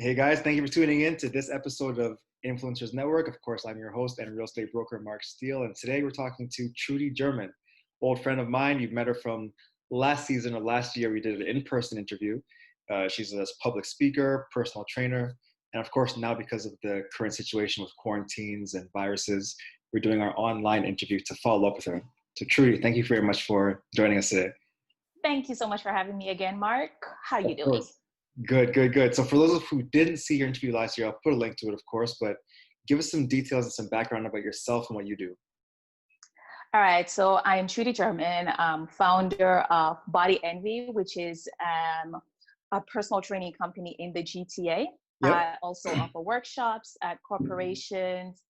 Hey guys, thank you for tuning in to this episode of Influencers Network. Of course, I'm your host and real estate broker, Mark Steele. And today we're talking to Trudie German, old friend of mine. You've met her from last season or last year. We did an in-person interview. She's a public speaker, personal trainer. And of course, now because of the current situation with quarantines and viruses, we're doing our online interview to follow up with her. So Trudie, thank you very much for joining us today. Thank you so much for having me again, Mark. How are you Of doing? course. Good. So for those of who didn't see your interview last year, I'll put a link to it, of course, but give us some details and some background about yourself and what you do. All right, so I am Trudie German, founder of Body Envy, which is a personal training company in the GTA. Yep. I also offer workshops at corporations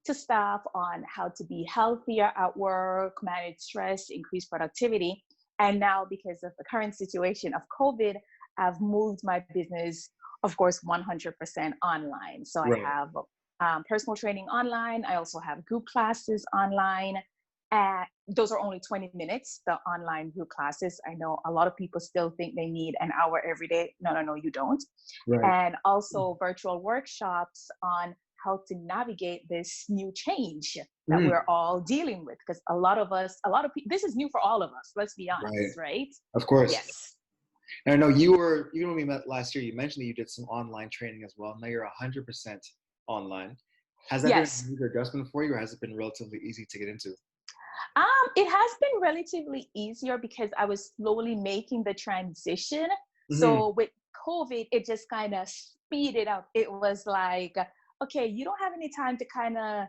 to staff on how to be healthier at work, manage stress, increase productivity. And now, because of the current situation of COVID, I've moved my business, of course, 100% online. So Right. I have personal training online. I also have group classes online. Those are only 20 minutes, the online group classes. I know a lot of people still think they need an hour every day. No, you don't. Right. And also virtual workshops on how to navigate this new change that we're all dealing with. Because a lot of people, this is new for all of us, let's be honest, right? Of course. Yes. And I know even when we met last year, you mentioned that you did some online training as well. Now you're 100% online. Has that been a major adjustment for you, or has it been relatively easy to get into? It has been relatively easier because I was slowly making the transition. Mm-hmm. So with COVID, it just kind of speeded up. It was like, okay, you don't have any time to kind of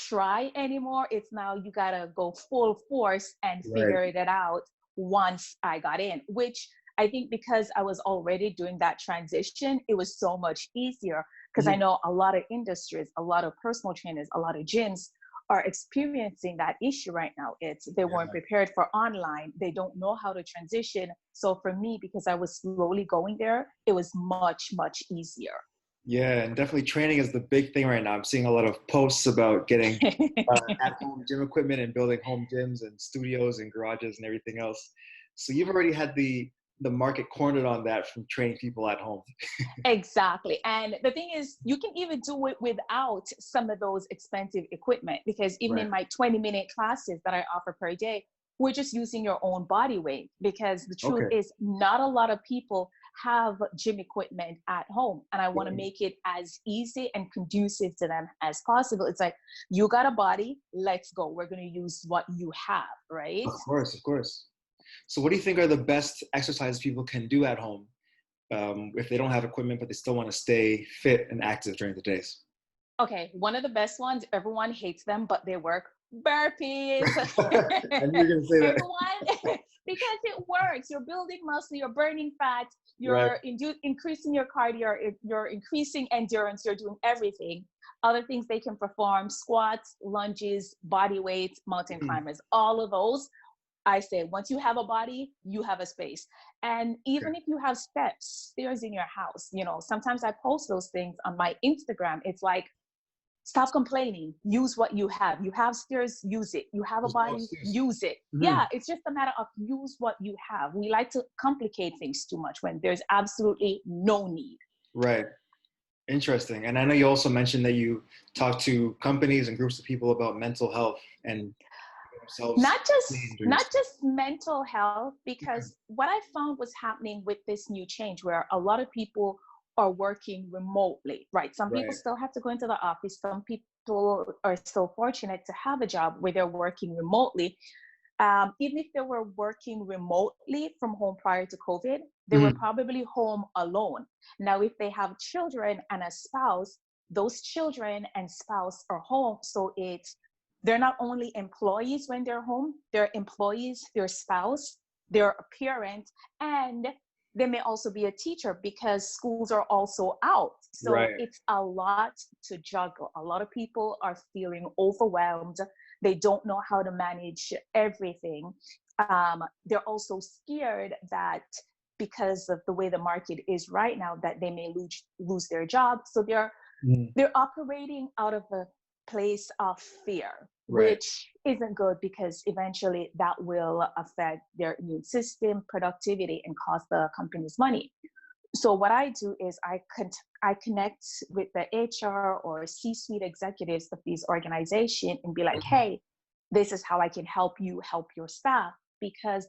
try anymore. It's now you got to go full force and figure it out once I got in, which I think because I was already doing that transition, it was so much easier because I know a lot of industries, a lot of personal trainers, a lot of gyms are experiencing that issue right now. They weren't prepared for online. They don't know how to transition. So for me, because I was slowly going there, it was much, much easier. Yeah, and definitely training is the big thing right now. I'm seeing a lot of posts about getting at-home gym equipment and building home gyms and studios and garages and everything else. So you've already had the market cornered on that from training people at home. Exactly. And the thing is, you can even do it without some of those expensive equipment, because even in my 20-minute classes that I offer per day, we're just using your own body weight, because the truth is not a lot of people have gym equipment at home. And I want to make it as easy and conducive to them as possible. It's like, you got a body, let's go. We're going to use what you have, right? Of course. So what do you think are the best exercises people can do at home if they don't have equipment, but they still want to stay fit and active during the days? Okay, one of the best ones, everyone hates them, but they work. Burpees. I knew you were going to say that. Everyone, because it works. You're building muscle, you're burning fat, you're increasing your cardio, you're increasing endurance, you're doing everything. Other things they can perform: squats, lunges, body weights, mountain climbers, all of those. I say, once you have a body, you have a space. And even if you have stairs in your house, sometimes I post those things on my Instagram. It's like, stop complaining, use what you have. You have stairs, use it. You have a body, use it. Yeah, it's just a matter of use what you have. We like to complicate things too much when there's absolutely no need. Right. Interesting. And I know you also mentioned that you talk to companies and groups of people about mental health and not just mental health, because what I found was happening with this new change, where a lot of people are working remotely, right? Some people still have to go into the office. Some people are still fortunate to have a job where they're working remotely. Even if they were working remotely from home prior to COVID, they were probably home alone. Now, if they have children and a spouse, those children and spouse are home. So they're not only employees when they're home, they're employees, their spouse, they're a parent, and they may also be a teacher because schools are also out. So it's a lot to juggle. A lot of people are feeling overwhelmed. They don't know how to manage everything. They're also scared that because of the way the market is right now, that they may lose their job. So they're operating out of a place of fear, which isn't good, because eventually that will affect their immune system, productivity, and cost the companies money. So what I do is I connect with the HR or C-suite executives of these organizations and be like, hey, this is how I can help you help your staff, because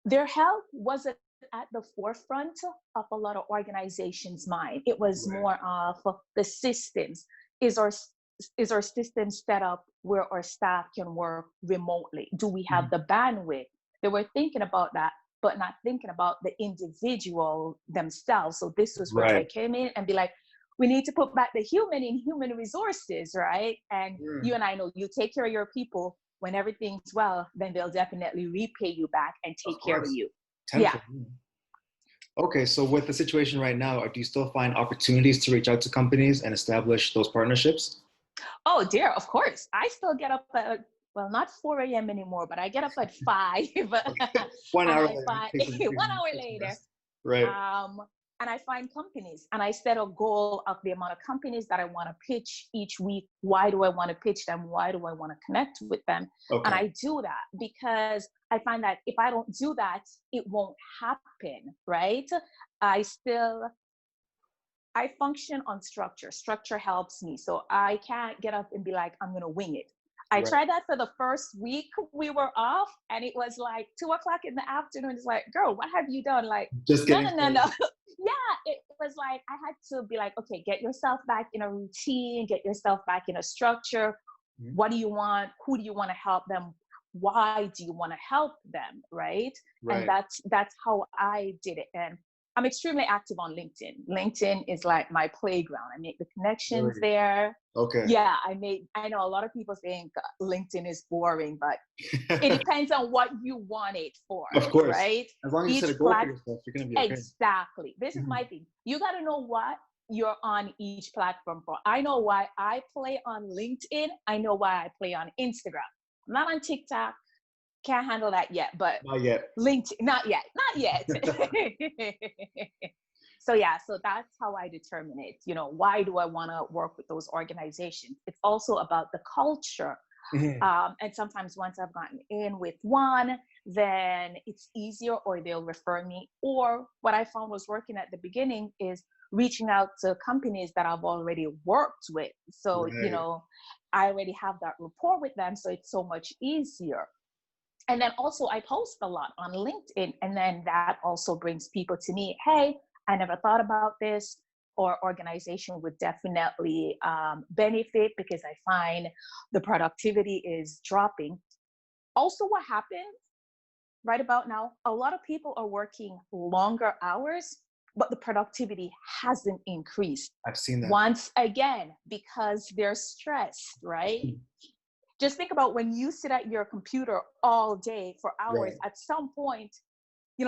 their health wasn't at the forefront of a lot of organizations' mind. It was more of the systems. Is our system set up where our staff can work remotely? Do we have the bandwidth? They were thinking about that, but not thinking about the individual themselves. So this was where I came in and be like, we need to put back the human in human resources, right? And you and I know, you take care of your people, when everything's well, then they'll definitely repay you back and take care of you. Tenfold. Yeah. Okay, so with the situation right now, do you still find opportunities to reach out to companies and establish those partnerships? Oh dear, of course. I still get up at, well, not 4 a.m. anymore, but I get up at 5. 1 hour later. 1 hour later. Right. And I find companies and I set a goal of the amount of companies that I want to pitch each week. Why do I want to pitch them? Why do I want to connect with them? And I do that because I find that if I don't do that, it won't happen, right? I function on structure. Structure helps me. So I can't get up and be like, I'm going to wing it. I tried that for the first week we were off, and it was like 2:00 in the afternoon. It's like, girl, what have you done? Like, no. Yeah, it was like, I had to be like, okay, get yourself back in a routine, get yourself back in a structure. What do you want? Who do you want to help them? Why do you want to help them? Right. And that's how I did it. And I'm extremely active on LinkedIn. LinkedIn is like my playground. I make the connections there. Okay. Yeah, I know a lot of people think LinkedIn is boring, but it depends on what you want it for. Of course. Right? As long as you set a goal for yourself, you're going to be okay. Exactly. This is my thing. You got to know what you're on each platform for. I know why I play on LinkedIn. I know why I play on Instagram. I'm not on TikTok. Can't handle that yet, but not yet. LinkedIn, not yet. So that's how I determine it. Why do I want to work with those organizations? It's also about the culture. And sometimes once I've gotten in with one, then it's easier, or they'll refer me. Or what I found was working at the beginning is reaching out to companies that I've already worked with. So, I already have that rapport with them. So it's so much easier. And then also I post a lot on LinkedIn, and then that also brings people to me. Hey, I never thought about this, or organization would definitely benefit, because I find the productivity is dropping. Also, what happens right about now, a lot of people are working longer hours, but the productivity hasn't increased. I've seen that. Once again, because they're stressed, right? Just think about when you sit at your computer all day for hours, at some point,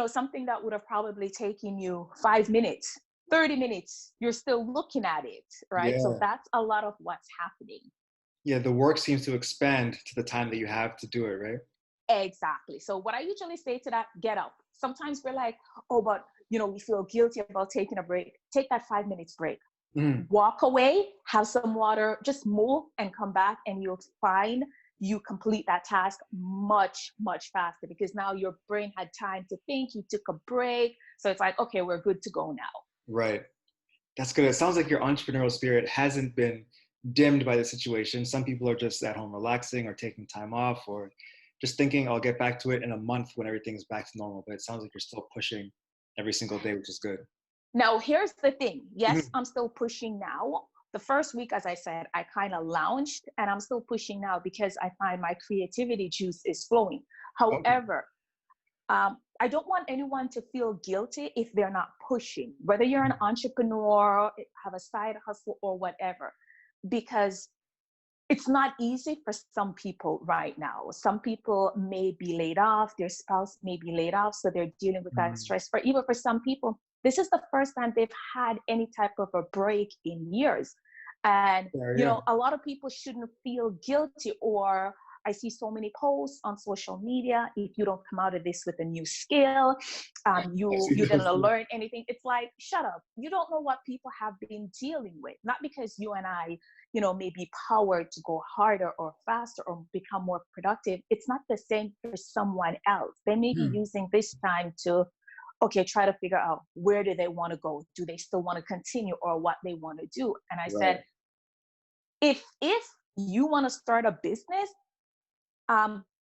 something that would have probably taken you 5 minutes, 30 minutes, you're still looking at it, right? So that's a lot of what's happening. Yeah, the work seems to expand to the time that you have to do it, right? Exactly. So what I usually say to that, get up. Sometimes we're like, oh, but we feel guilty about taking a break. Take that 5 minutes break. Walk away, have some water, just move and come back, and you'll find you complete that task much, much faster, because now your brain had time to think, you took a break. So it's like, okay, we're good to go now. Right. That's good. It sounds like your entrepreneurial spirit hasn't been dimmed by the situation. Some people are just at home relaxing or taking time off, or just thinking, I'll get back to it in a month when everything's back to normal. But it sounds like you're still pushing every single day, which is good. Now, here's the thing. Yes, I'm still pushing now. The first week, as I said, I kind of lounged, and I'm still pushing now because I find my creativity juice is flowing. However, I don't want anyone to feel guilty if they're not pushing, whether you're an entrepreneur, have a side hustle, or whatever, because it's not easy for some people right now. Some people may be laid off, their spouse may be laid off, so they're dealing with that stress. Or even for some people, this is the first time they've had any type of a break in years. And, a lot of people shouldn't feel guilty. Or I see so many posts on social media, if you don't come out of this with a new skill, you didn't learn anything. It's like, shut up. You don't know what people have been dealing with. Not because you and I, may be powered to go harder or faster or become more productive. It's not the same for someone else. They may be using this time to okay, try to figure out where do they want to go? Do they still want to continue or what they want to do? And I Right. said, if you want to start a business,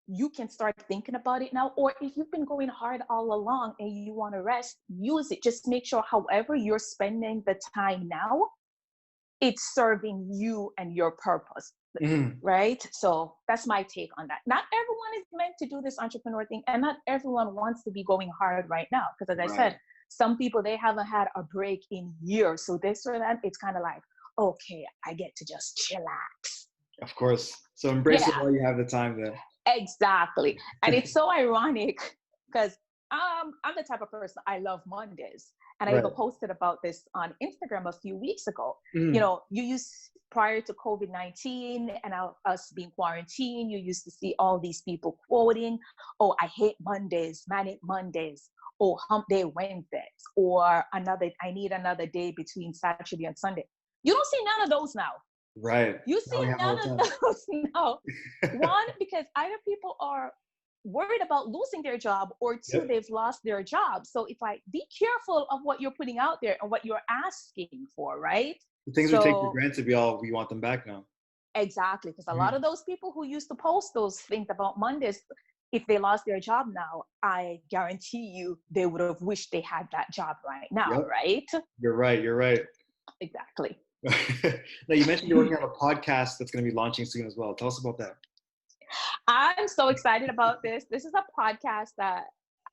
you can start thinking about it now. Or if you've been going hard all along and you want to rest, use it. Just make sure, however you're spending the time now, it's serving you and your purpose. Right? So that's my take on that. Not everyone is meant to do this entrepreneur thing, and not everyone wants to be going hard right now. Because as I said, some people, they haven't had a break in years. So this or that, it's kind of like, okay, I get to just chillax. Of course. So embrace it while you have the time then. Exactly. And it's so ironic because I'm the type of person, I love Mondays. And I even posted about this on Instagram a few weeks ago. You know, prior to COVID-19 and us being quarantined, you used to see all these people quoting, oh, I hate Mondays, manic Mondays, oh, hump day Wednesdays, or I need another day between Saturday and Sunday. You don't see none of those now. Right. You see none of those now. One, because either people are worried about losing their job, or two, they've lost their job. So it's like, be careful of what you're putting out there and what you're asking for, right? The things we take for granted, we want them back now. Exactly. Because a lot of those people who used to post those things about Mondays, if they lost their job now, I guarantee you they would have wished they had that job right now, right? You're right. Exactly. Now, you mentioned you're working on a podcast that's going to be launching soon as well. Tell us about that. I'm so excited about this. This is a podcast that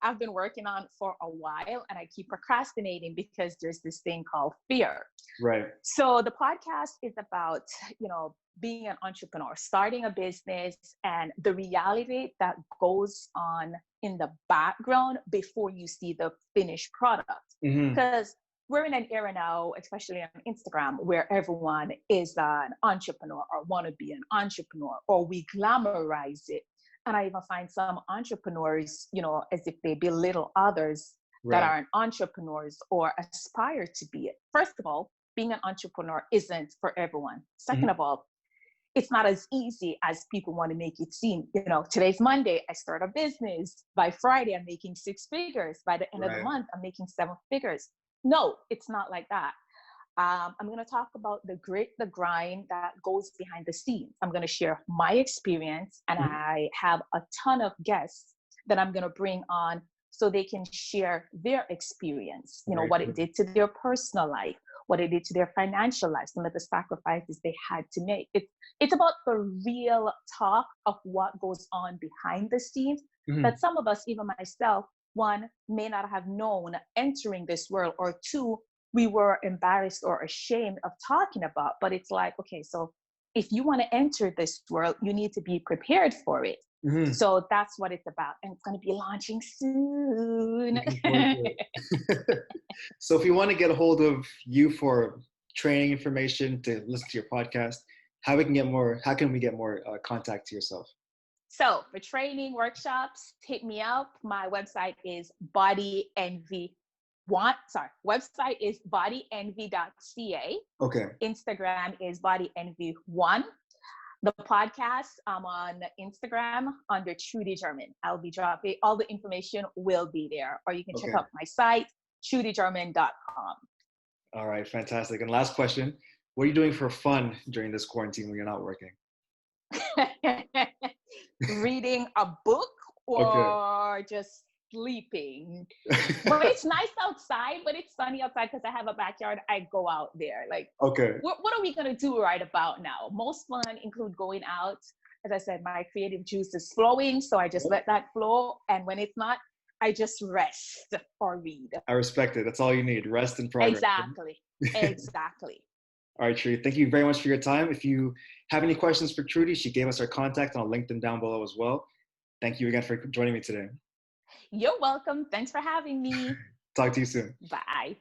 I've been working on for a while, and I keep procrastinating because there's this thing called fear. Right. So the podcast is about, being an entrepreneur, starting a business, and the reality that goes on in the background before you see the finished product. Because we're in an era now, especially on Instagram, where everyone is an entrepreneur or want to be an entrepreneur, or we glamorize it. And I even find some entrepreneurs, as if they belittle others that aren't entrepreneurs or aspire to be it. First of all, being an entrepreneur isn't for everyone. Second of all, it's not as easy as people want to make it seem. Today's Monday, I start a business. By Friday, I'm making 6 figures. By the end of the month, I'm making 7 figures. No, it's not like that. I'm going to talk about the grit, the grind that goes behind the scenes. I'm going to share my experience, and I have a ton of guests that I'm going to bring on so they can share their experience, what it did to their personal life, what it did to their financial life, some of the sacrifices they had to make. It's about the real talk of what goes on behind the scenes that some of us, even myself, one, may not have known entering this world, or two, we were embarrassed or ashamed of talking about. But it's like, okay, so if you want to enter this world, you need to be prepared for it. So that's what it's about. And it's going to be launching soon. So if you want to get a hold of you for training information, to listen to your podcast, how can we get more contact to yourself? So for training, workshops, hit me up. My website is website is bodyenvy.ca. Okay. Instagram is bodyenvy1. The podcast, I'm on Instagram under Trudie German. I'll be dropping, all the information will be there. Or you can check out my site, trudiegerman.com. All right, fantastic. And last question, what are you doing for fun during this quarantine when you're not working? Reading a book or just sleeping. But it's nice outside, but it's sunny outside because I have a backyard. I go out there. What are we going to do right about now? Most fun include going out. As I said, my creative juice is flowing, so I just let that flow. And when it's not, I just rest or read. I respect it. That's all you need. Rest and progress. Exactly. All right, Trudie, thank you very much for your time. If you have any questions for Trudie, she gave us her contact, and I'll link them down below as well. Thank you again for joining me today. You're welcome. Thanks for having me. Talk to you soon. Bye.